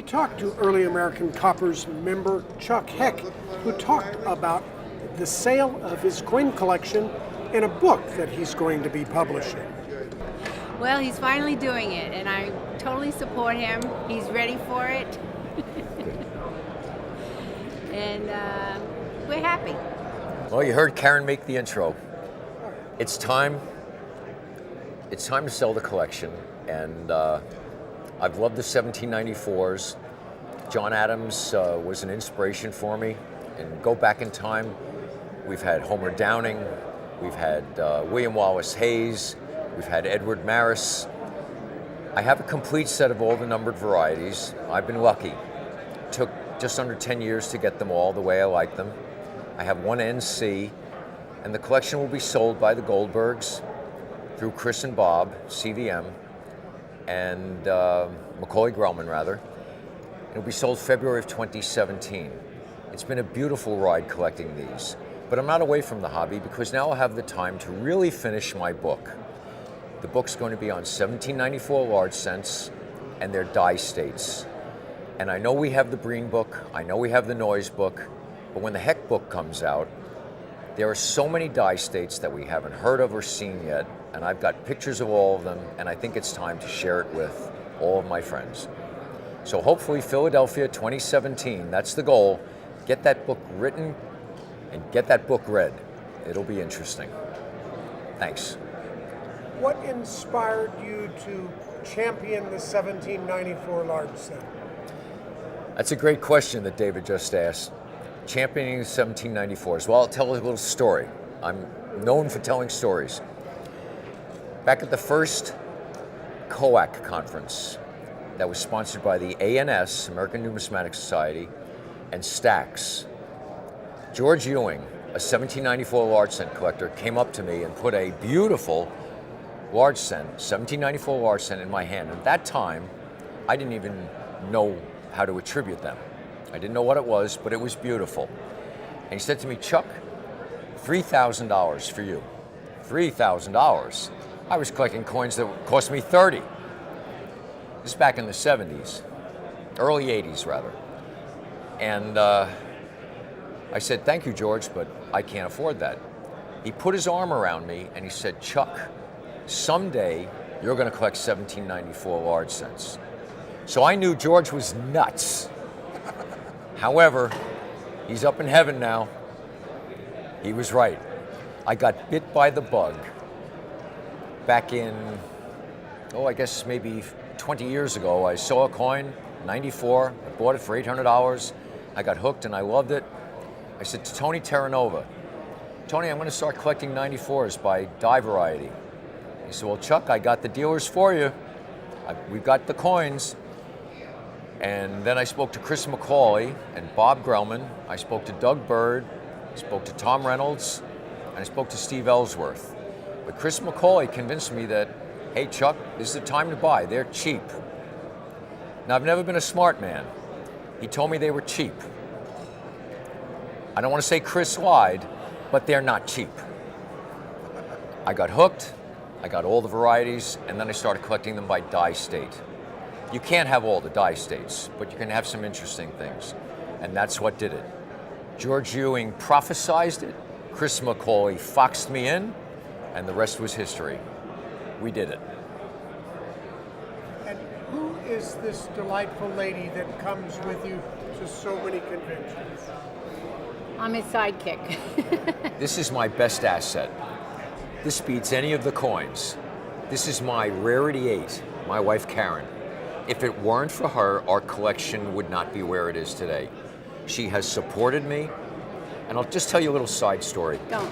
talked to early American Coppers member Chuck Heck, who talked about the sale of his coin collection in a book that he's going to be publishing. Well, he's finally doing it, and I totally support him. He's ready for it. And we're happy. Well, you heard Karen make the intro. It's time. It's time to sell the collection, and I've loved the 1794s. John Adams was an inspiration for me. And go back in time, we've had Homer Downing, we've had William Wallace Hayes, we've had Edward Maris. I have a complete set of all the numbered varieties. I've been lucky. Took just under 10 years to get them all the way I like them. I have one NC, and the collection will be sold by the Goldbergs through Chris and Bob, CVM, and Macaulay Grellman, rather. It'll be sold February of 2017. It's been a beautiful ride collecting these, but I'm not away from the hobby because now I'll have the time to really finish my book. The book's going to be on 1794 large cents and their die states. And I know we have the Breen book, I know we have the Noise book, but when the Heck book comes out, there are so many die states that we haven't heard of or seen yet, and I've got pictures of all of them, and I think it's time to share it with all of my friends. So hopefully Philadelphia 2017, that's the goal. Get that book written and get that book read. It'll be interesting. Thanks. What inspired you to champion the 1794 large cent? That's a great question that David just asked. Championing the 1794s. Well, I'll tell a little story. I'm known for telling stories. Back at the first COAC conference that was sponsored by the ANS, American Numismatic Society, and Stax, George Ewing, a 1794 large cent collector, came up to me and put a beautiful large cent, 1794 large cent, in my hand. At that time, I didn't even know how to attribute them. I didn't know what it was, but it was beautiful. And he said to me, Chuck, $3,000 for you. $3,000. I was collecting coins that cost me $30. This is back in the 70s, early 80s rather. And I said, thank you, George, but I can't afford that. He put his arm around me and he said, Chuck, someday you're going to collect 1794 large cents. So I knew George was nuts. However, he's up in heaven now. He was right. I got bit by the bug back in, I guess maybe 20 years ago. I saw a coin, 94, I bought it for $800. I got hooked and I loved it. I said to Tony Terranova, Tony, I'm going to start collecting 94s by die variety. He said, well, Chuck, I got the dealers for you. We've got the coins. And then I spoke to Chris Macaulay and Bob Grellman. I spoke to Doug Bird, I spoke to Tom Reynolds, and I spoke to Steve Ellsworth. But Chris Macaulay convinced me that, hey, Chuck, this is the time to buy. They're cheap. Now, I've never been a smart man. He told me they were cheap. I don't want to say Chris lied, but they're not cheap. I got hooked, I got all the varieties, and then I started collecting them by die state. You can't have all the die states, but you can have some interesting things. And that's what did it. George Ewing prophesized it, Chris Macaulay foxed me in, and the rest was history. We did it. And who is this delightful lady that comes with you to so many conventions? I'm his sidekick. This is my best asset. This beats any of the coins. This is my Rarity 8, my wife Karen. If it weren't for her, our collection would not be where it is today. She has supported me, and I'll just tell you a little side story. Don't.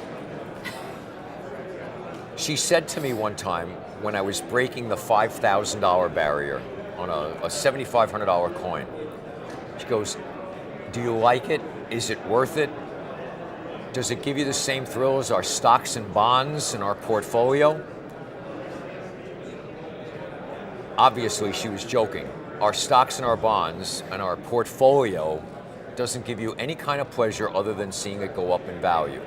She said to me one time when I was breaking the $5,000 barrier on a $7,500 coin, she goes, do you like it? Is it worth it? Does it give you the same thrill as our stocks and bonds in our portfolio? Obviously, she was joking. Our stocks and our bonds and our portfolio doesn't give you any kind of pleasure other than seeing it go up in value.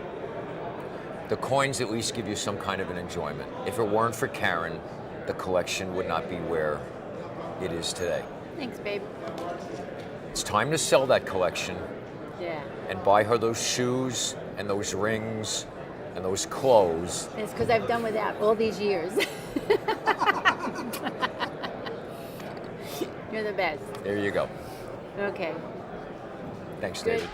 The coins at least give you some kind of an enjoyment. If it weren't for Karen, the collection would not be where it is today. Thanks, babe. It's time to sell that collection Yeah. and buy her those shoes and those rings and those clothes. It's because I've done without all these years. You're the best. There you go. Okay. Thanks, Good. David.